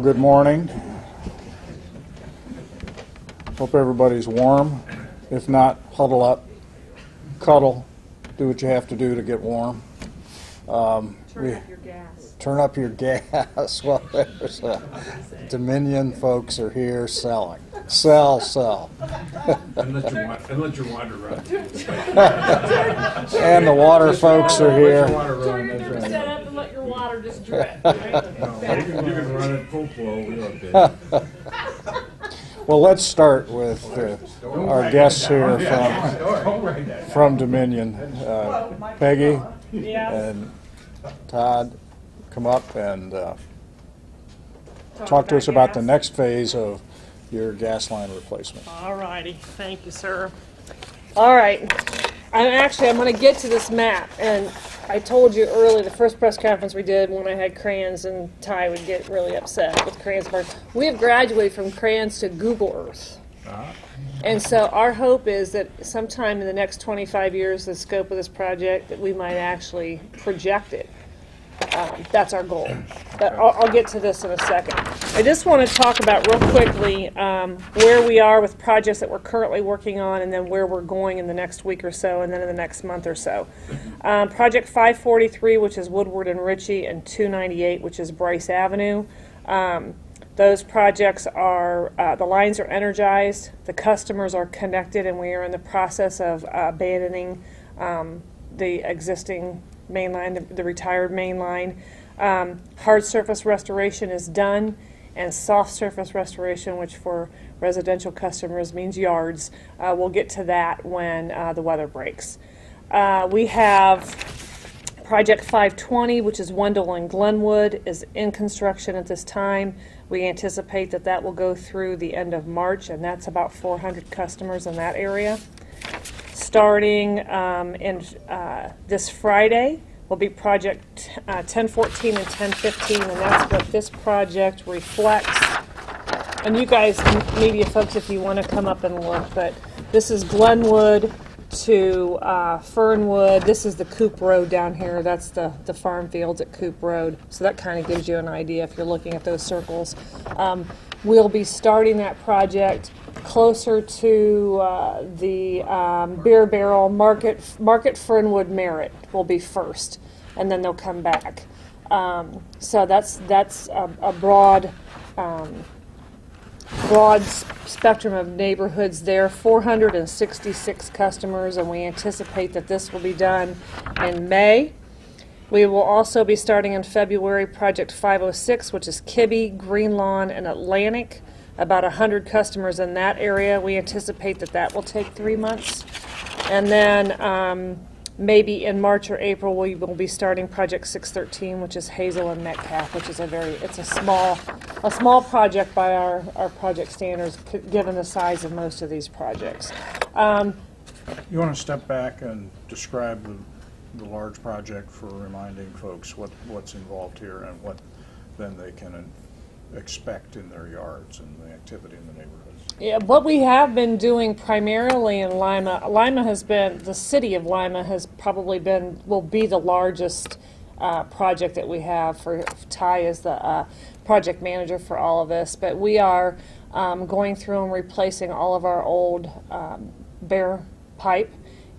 Good morning. Hope everybody's warm. If not, huddle up, cuddle, do what you have to do to get warm. Turn up your gas. Turn up your gas. Well, there's Dominion folks are here selling. Sell. And let your water run. And the water folks are here. Turn your thermostat up and let your water just drip. Right? No, you can run it full flow. We're okay. Well, let's start with our guests here from Dominion. Peggy and Todd, come up and talk to us about the next phase of your gas line replacement. All righty. Thank you, sir. All right. I'm going to get to this map. And I told you earlier, the first press conference we did when I had crayons, and Ty would get really upset with crayons. We have graduated from crayons to Google Earth. And so our hope is that sometime in the next 25 years, the scope of this project, that we might actually project it. That's our goal. But I'll get to this in a second. I just want to talk about real quickly where we are with projects that we're currently working on, and then where we're going in the next week or so, and then in the next month or so. Project 543, which is Woodward and Ritchie, and 298, which is Bryce Avenue. Those projects are, the lines are energized, the customers are connected, and we are in the process of abandoning the existing main line, the retired main line. Hard surface restoration is done, and soft surface restoration, which for residential customers means yards, we'll get to that when the weather breaks. We have Project 520, which is Wendell and Glenwood, is in construction at this time. We anticipate that that will go through the end of March, and that's about 400 customers in that area. Starting this Friday will be Project 1014 and 1015, and that's what this project reflects. And you guys, media folks, if you want to come up and look, but this is Glenwood to Fernwood. This is the Coop Road down here. That's the farm fields at Coop Road. So that kind of gives you an idea if you're looking at those circles. We'll be starting that project closer to the Beer Barrel Market Fernwood Merritt will be first, and then they'll come back. So that's a broad spectrum of neighborhoods there. 466 customers, and we anticipate that this will be done in May. We will also be starting in February Project 506, which is Kibbe, Greenlawn, and Atlantic. About 100 customers in that area. We anticipate that that will take 3 months. And then maybe in March or April we will be starting Project 613, which is Hazel and Metcalf, which is it's a small project by our project standards, given the size of most of these projects. You want to step back and describe the large project for reminding folks what's involved here and what then they can expect in their yards and the activity in the neighborhoods? Yeah, what we have been doing primarily in Lima has been, the city of Lima has probably been, will be the largest project that we have. For Ty is the project manager for all of this, but we are going through and replacing all of our old bare pipe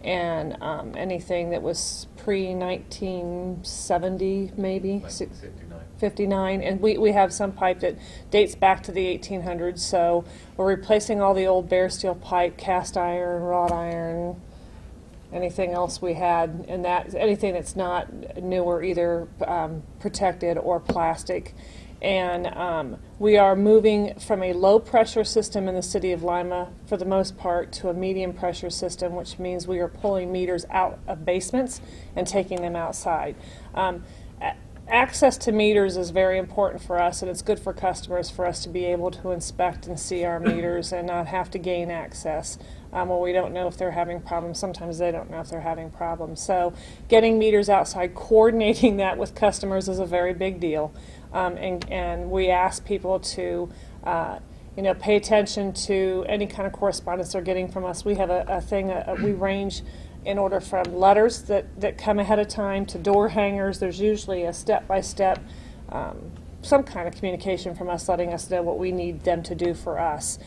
and anything that was pre-1970 maybe. 59, and we have some pipe that dates back to the 1800s, so we're replacing all the old bare steel pipe, cast iron, wrought iron, anything else we had, and anything that's not newer, either protected or plastic. And we are moving from a low pressure system in the city of Lima, for the most part, to a medium pressure system, which means we are pulling meters out of basements and taking them outside. Access to meters is very important for us, and it's good for customers for us to be able to inspect and see our meters and not have to gain access. Well, we don't know if they're having problems. Sometimes they don't know if they're having problems. So getting meters outside, coordinating that with customers is a very big deal. And we ask people to pay attention to any kind of correspondence they're getting from us. We have a thing, we range in order from letters that come ahead of time to door hangers. There's usually a step-by-step some kind of communication from us letting us know what we need them to do for us.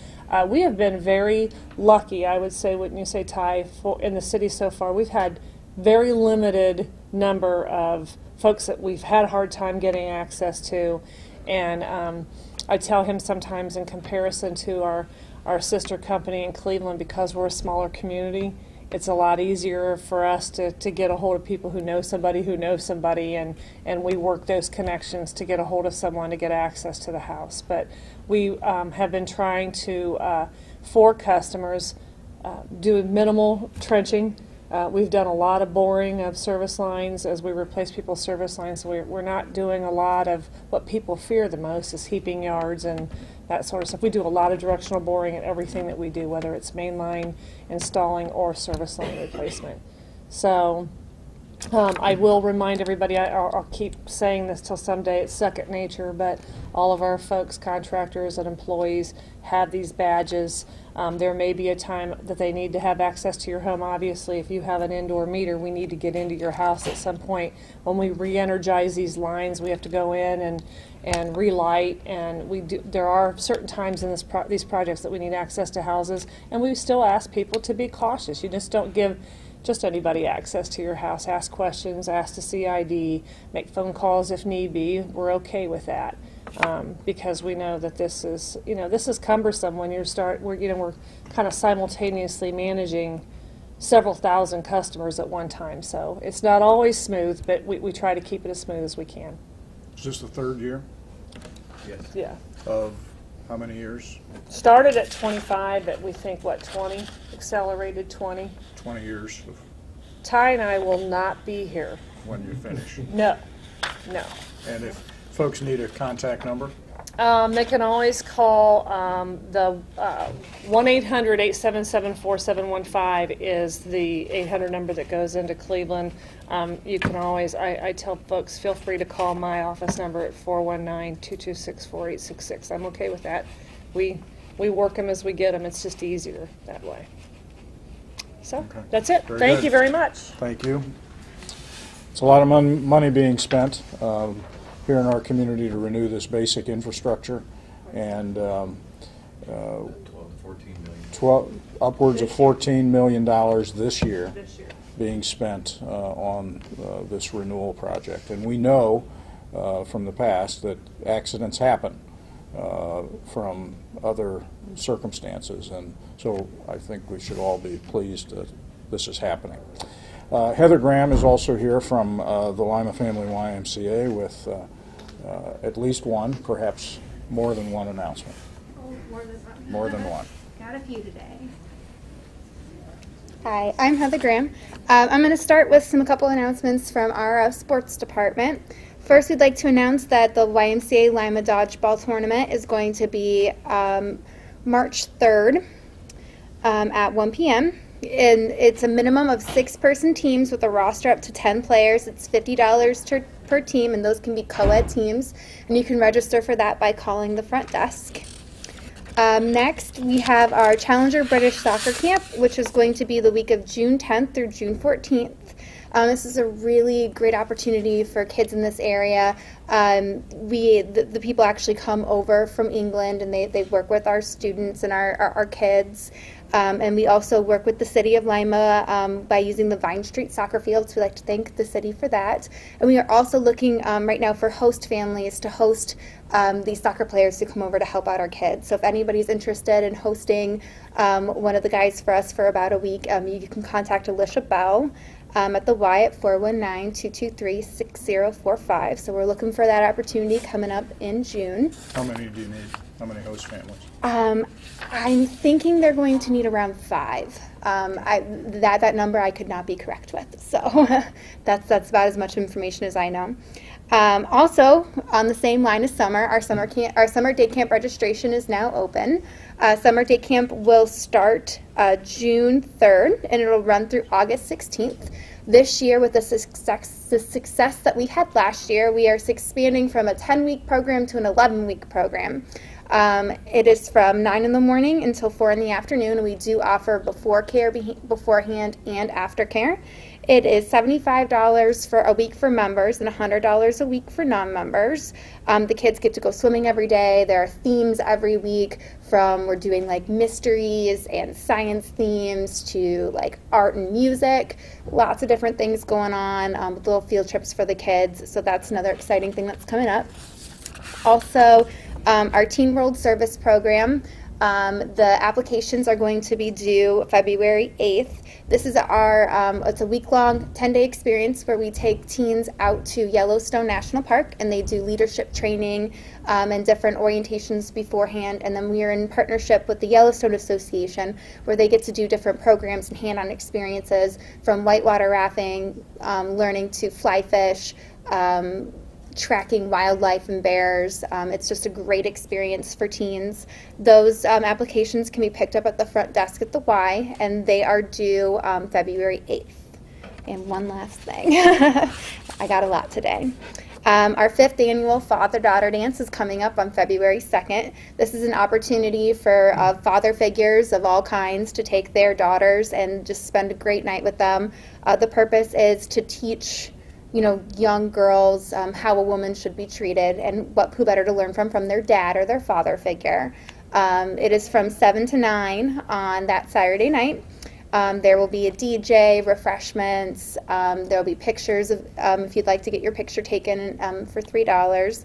We have been very lucky, I would say, wouldn't you say, Ty, in the city so far. We've had very limited number of folks that we've had a hard time getting access to, and I tell him sometimes in comparison to our sister company in Cleveland, because we're a smaller community, it's a lot easier for us to get a hold of people who know somebody who knows somebody, and we work those connections to get a hold of someone to get access to the house. But we have been trying to, for customers, do minimal trenching. We've done a lot of boring of service lines as we replace people's service lines. So we're not doing a lot of what people fear the most is heaping yards and that sort of stuff. We do a lot of directional boring in everything that we do, whether it's main line installing or service line replacement. So I will remind everybody, I'll keep saying this till someday it's second nature, but all of our folks, contractors and employees, have these badges. There may be a time that they need to have access to your home. Obviously, if you have an indoor meter, we need to get into your house at some point. When we re-energize these lines, we have to go in and relight, and there are certain times in these projects that we need access to houses, and we still ask people to be cautious. You just don't give just anybody access to your house. Ask questions, ask to see ID, make phone calls if need be. We're okay with that. Because we know that this is cumbersome when we're kind of simultaneously managing several thousand customers at one time. So it's not always smooth, but we try to keep it as smooth as we can. Is this the third year? Yes. Yeah. Of how many years? Started at 25, but we think, 20? Accelerated 20. 20 years of Ty and I will not be here. when you finish. No. And if folks need a contact number? They can always call the 1-800-877-4715 is the 800 number that goes into Cleveland. You can always, I tell folks, feel free to call my office number at 419-226-4866. I'm okay with that. We work them as we get them. It's just easier that way. So Okay. that's it. Very Thank good. you very much. Thank you. It's a lot of money being spent here in our community to renew this basic infrastructure, and 14 upwards of $14 million this year being spent on this renewal project. And we know from the past that accidents happen from other circumstances, and so I think we should all be pleased that this is happening. Heather Graham is also here from the Lima Family YMCA with at least one, perhaps more than one announcement. Oh, more than one. More than one. Got a few today. Hi, I'm Heather Graham. I'm going to start with a couple announcements from our sports department. First, we'd like to announce that the YMCA Lima Dodgeball Tournament is going to be March 3rd at 1 p.m. And it's a minimum of 6-person teams with a roster up to 10 players. It's $50 per team, and those can be co-ed teams. And you can register for that by calling the front desk. Next, we have our Challenger British Soccer Camp, which is going to be the week of June 10th through June 14th. This is a really great opportunity for kids in this area. The people actually come over from England, and they work with our students and our kids. And we also work with the city of Lima by using the Vine Street soccer fields. We'd like to thank the city for that. And we are also looking right now for host families to host these soccer players to come over to help out our kids. So if anybody's interested in hosting one of the guys for us for about a week, you can contact Alicia Bell at the Y at 419-223-6045. So we're looking for that opportunity coming up in June. How many do you need? How many host families? I'm thinking they're going to need around 5. That number I could not be correct with. So that's about as much information as I know. Also, on the same line as summer, our summer day camp registration is now open. Summer day camp will start June 3rd, and it'll run through August 16th. This year, with the success that we had last year, we are expanding from a 10-week program to an 11-week program. It is from 9 in the morning until 4 in the afternoon. We do offer before care, beforehand, and after care. It is $75 for a week for members and $100 a week for non-members. The kids get to go swimming every day. There are themes every week, from we're doing like mysteries and science themes to like art and music. Lots of different things going on with little field trips for the kids. So that's another exciting thing that's coming up. Also, our Teen World Service program. The applications are going to be due February 8th. This is it's a week-long, 10-day experience where we take teens out to Yellowstone National Park, and they do leadership training and different orientations beforehand. And then we are in partnership with the Yellowstone Association, where they get to do different programs and hand-on experiences, from whitewater rafting, learning to fly fish, tracking wildlife and bears. It's just a great experience for teens. Those applications can be picked up at the front desk at the Y, and they are due February 8th. And one last thing. I got a lot today. Our 5th annual Father-Daughter Dance is coming up on February 2nd. This is an opportunity for father figures of all kinds to take their daughters and just spend a great night with them. The purpose is to teach young girls how a woman should be treated, and who better to learn from their dad or their father figure. It is from 7 to 9 on that Saturday night. There will be a DJ, refreshments. There will be pictures if you'd like to get your picture taken for $3.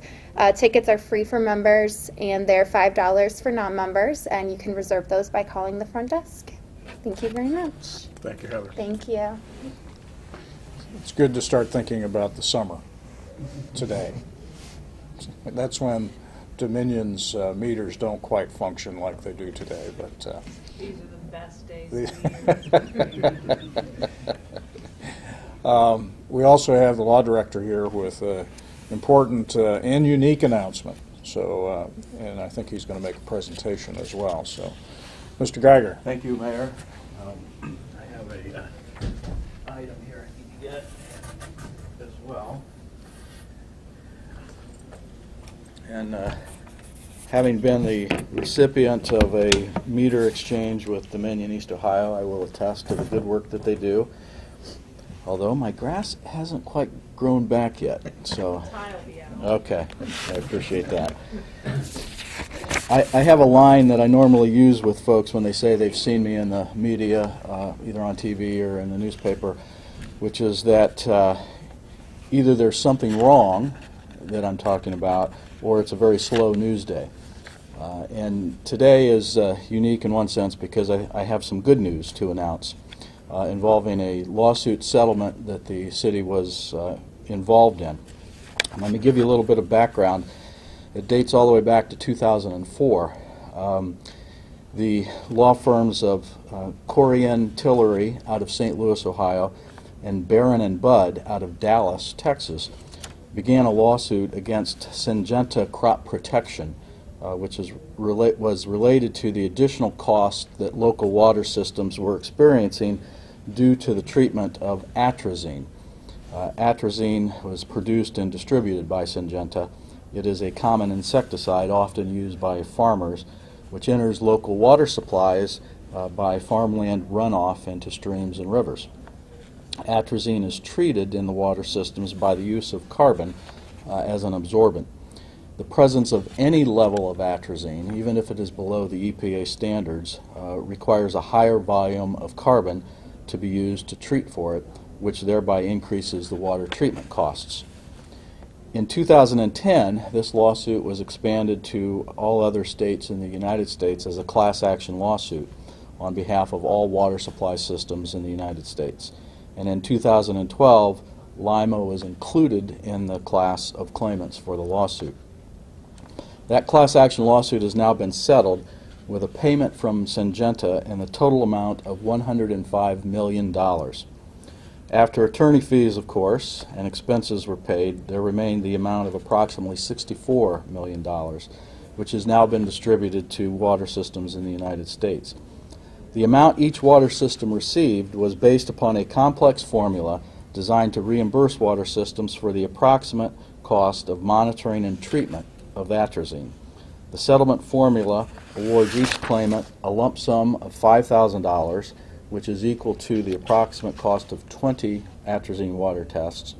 Tickets are free for members, and they're $5 for non-members, and you can reserve those by calling the front desk. Thank you very much. Thank you, Heather. Thank you. It's good to start thinking about the summer today. That's when Dominion's meters don't quite function like they do today, but These are the best days of the year. we also have the law director here with an important and unique announcement. So, and I think he's going to make a presentation as well. So, Mr. Geiger. Thank you, Mayor. I have a item here I need to get as well. And having been the recipient of a meter exchange with Dominion East Ohio, I will attest to the good work that they do. Although my grass hasn't quite grown back yet, so okay, I appreciate that. I have a line that I normally use with folks when they say they've seen me in the media, either on TV or in the newspaper, which is that either there's something wrong that I'm talking about, or it's a very slow news day. And today is unique in one sense because I have some good news to announce involving a lawsuit settlement that the city was involved in. Let me give you a little bit of background. It dates all the way back to 2004. The law firms of Corian Tillery out of St. Louis, Ohio, and Barron and Budd out of Dallas, Texas, began a lawsuit against Syngenta Crop Protection, which was related to the additional cost that local water systems were experiencing due to the treatment of atrazine. Atrazine was produced and distributed by Syngenta. It is a common insecticide often used by farmers, which enters local water supplies by farmland runoff into streams and rivers. Atrazine is treated in the water systems by the use of carbon as an absorbent. The presence of any level of atrazine, even if it is below the EPA standards, requires a higher volume of carbon to be used to treat for it, which thereby increases the water treatment costs. In 2010, this lawsuit was expanded to all other states in the United States as a class action lawsuit on behalf of all water supply systems in the United States. And in 2012, Lima was included in the class of claimants for the lawsuit. That class action lawsuit has now been settled with a payment from Syngenta in the total amount of $105 million. After attorney fees, of course, and expenses were paid, there remained the amount of approximately $64 million, which has now been distributed to water systems in the United States. The amount each water system received was based upon a complex formula designed to reimburse water systems for the approximate cost of monitoring and treatment of atrazine. The settlement formula awards each claimant a lump sum of $5,000, which is equal to the approximate cost of 20 atrazine water tests.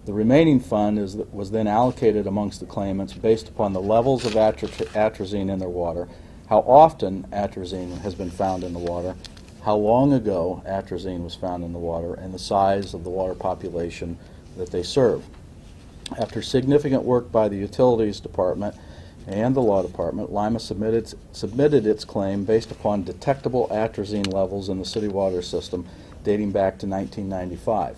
The remaining fund was then allocated amongst the claimants based upon the levels of atrazine in their water, how often atrazine has been found in the water, how long ago atrazine was found in the water, and the size of the water population that they serve. After significant work by the Utilities Department and the Law Department, Lima submitted its claim based upon detectable atrazine levels in the city water system dating back to 1995.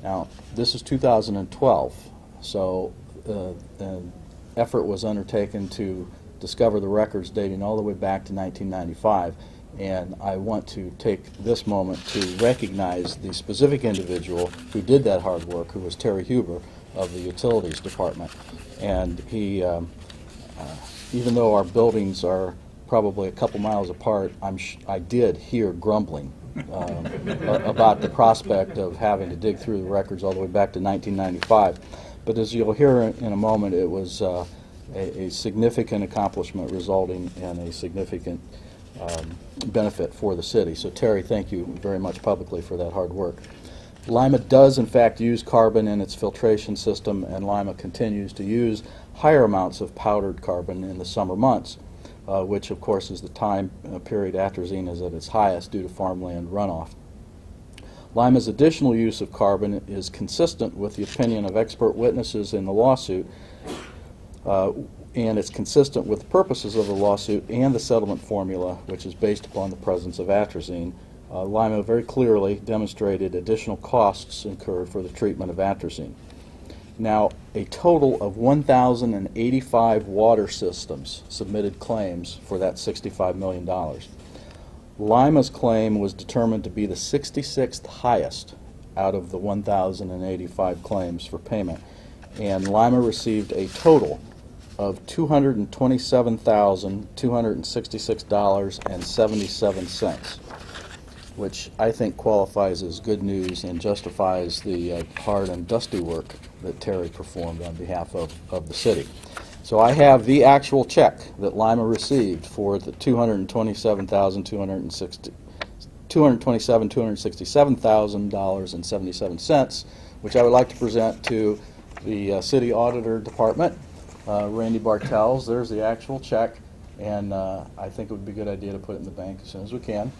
Now, this is 2012, so an effort was undertaken to discover the records dating all the way back to 1995, and I want to take this moment to recognize the specific individual who did that hard work, who was Terry Huber of the Utilities Department. And he, even though our buildings are probably a couple miles apart, I did hear grumbling about the prospect of having to dig through the records all the way back to 1995. But as you'll hear in a moment, it was a significant accomplishment resulting in a significant benefit for the city. So Terry, thank you very much publicly for that hard work. Lima does in fact use carbon in its filtration system, and Lima continues to use higher amounts of powdered carbon in the summer months, which of course is the time period atrazine is at its highest due to farmland runoff. Lima's additional use of carbon is consistent with the opinion of expert witnesses in the lawsuit, and it's consistent with the purposes of the lawsuit and the settlement formula, which is based upon the presence of atrazine. Lima very clearly demonstrated additional costs incurred for the treatment of atrazine. Now, a total of 1,085 water systems submitted claims for that $65 million. Lima's claim was determined to be the 66th highest out of the 1,085 claims for payment, and Lima received a total of $227,266.77, which I think qualifies as good news and justifies the hard and dusty work that Terry performed on behalf of the city. So I have the actual check that Lima received for the $227,267.77, which I would like to present to the City Auditor Department, Randy Bartels. There's the actual check, and I think it would be a good idea to put it in the bank as soon as we can.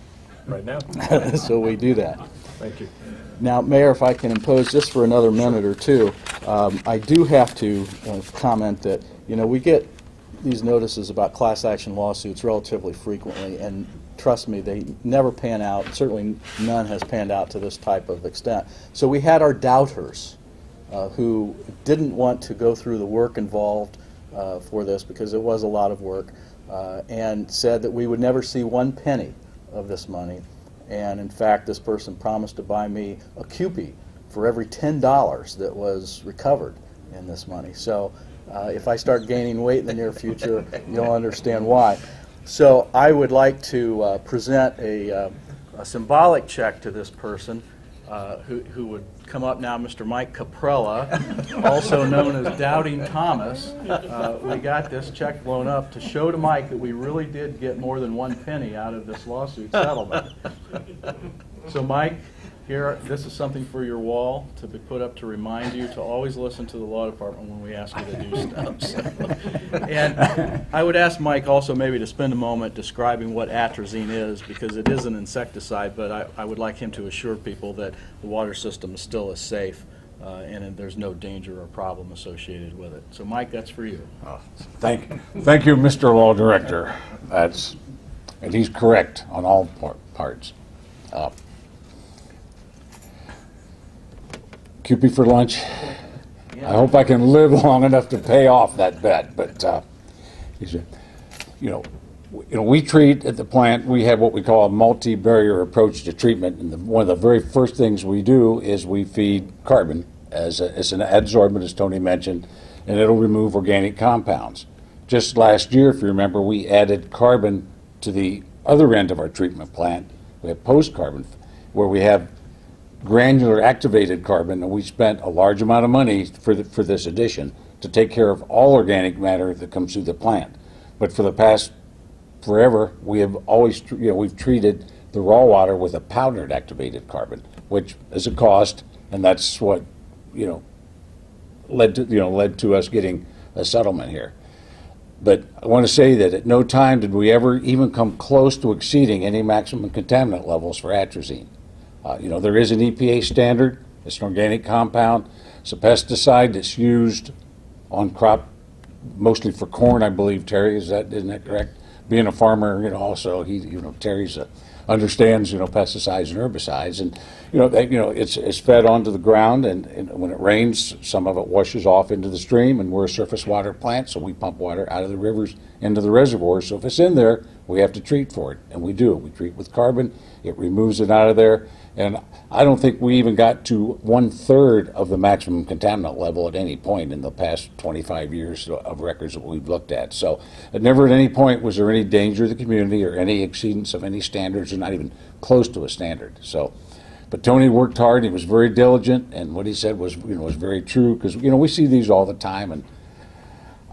Right now? So we do that. Thank you. Now, Mayor, if I can impose just for another minute or two, I do have to comment that, you know, we get these notices about class action lawsuits relatively frequently, and trust me, they never pan out. Certainly none has panned out to this type of extent. So we had our doubters who didn't want to go through the work involved for this because it was a lot of work, and said that we would never see one penny of this money. And in fact, this person promised to buy me a Kewpie for every $10 that was recovered in this money. So if I start gaining weight in the near future, you'll understand why. So I would like to present a symbolic check to this person who would come up now, Mr. Mike Caprella, also known as Doubting Thomas. We got this check blown up to show to Mike that we really did get more than one penny out of this lawsuit settlement. So Mike, here, this is something for your wall to be put up to remind you to always listen to the law department when we ask you to do stuff. So. And I would ask Mike also maybe to spend a moment describing what atrazine is, because it is an insecticide, but I would like him to assure people that the water system still is safe and there's no danger or problem associated with it. So Mike, that's for you. Thank you, Mr. Law Director. And he's correct on all parts. Kewpie for lunch. I hope I can live long enough to pay off that bet. But we treat at the plant. We have what we call a multi-barrier approach to treatment, and one of the very first things we do is we feed carbon as an adsorbent, as Tony mentioned, and it'll remove organic compounds. Just last year, if you remember, we added carbon to the other end of our treatment plant. We have post-carbon, where we have granular activated carbon, and we spent a large amount of money for this addition to take care of all organic matter that comes through the plant. But for the past forever, we have always, we've treated the raw water with a powdered activated carbon, which is a cost, and that's what, led to us getting a settlement here. But I want to say that at no time did we ever even come close to exceeding any maximum contaminant levels for atrazine. There is an EPA standard. It's an organic compound. It's a pesticide that's used on crop, mostly for corn, I believe. Terry, isn't that correct? Being a farmer, also Terry's understands pesticides and herbicides, and it's fed onto the ground, and when it rains, some of it washes off into the stream, and we're a surface water plant, so we pump water out of the rivers into the reservoirs. So if it's in there, we have to treat for it, and we do. We treat with carbon. It removes it out of there, and I don't think we even got to 1/3 of the maximum contaminant level at any point in the past 25 years of records that we've looked at. So never at any point was there any danger to the community or any exceedance of any standards, or not even close to a standard. So, but Tony worked hard. He was very diligent, and what he said was was very true, because we see these all the time, and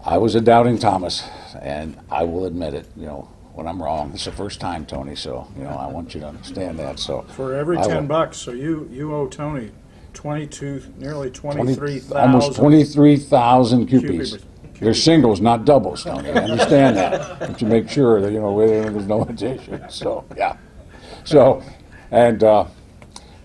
I was a doubting Thomas, and I will admit it. When I'm wrong, it's the first time, Tony. So I want you to understand that. So For every $10, so you owe Tony nearly 23,000. almost 23,000 cubies. They're singles, not doubles, Tony. I understand that, but you make sure that there's no addition. So yeah. So, and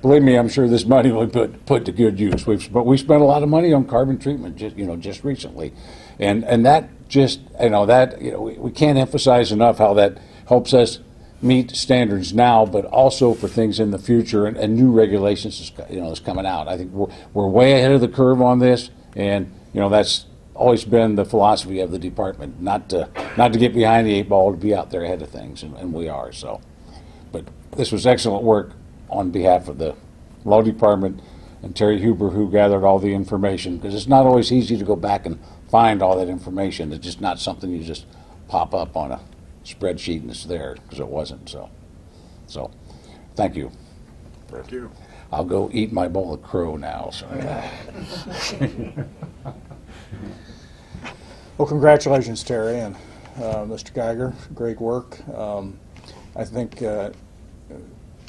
believe me, I'm sure this money will be put to good use. We spent a lot of money on carbon treatment just recently, and that just we can't emphasize enough how that helps us meet standards now, but also for things in the future, and new regulations is coming out. I think we're way ahead of the curve on this, and that's always been the philosophy of the department, not to get behind the 8 ball, to be out there ahead of things, and we are. So, but this was excellent work on behalf of the law department and Terry Huber, who gathered all the information, because it's not always easy to go back and find all that information. It's just not something you just pop up on a spreadsheet and it's there, because it wasn't. So thank you. Thank you. I'll go eat my bowl of crow now. So. Well, congratulations, Terry and Mr. Geiger. Great work. I think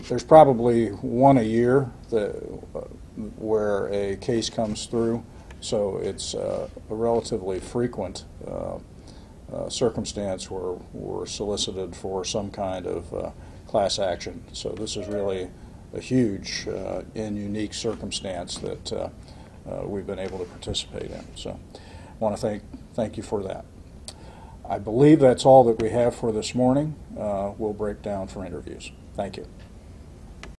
there's probably one a year where a case comes through, so it's a relatively frequent circumstance where we're solicited for some kind of class action. So this is really a huge and unique circumstance that we've been able to participate in. So I want to thank you for that. I believe that's all that we have for this morning. We'll break down for interviews. Thank you.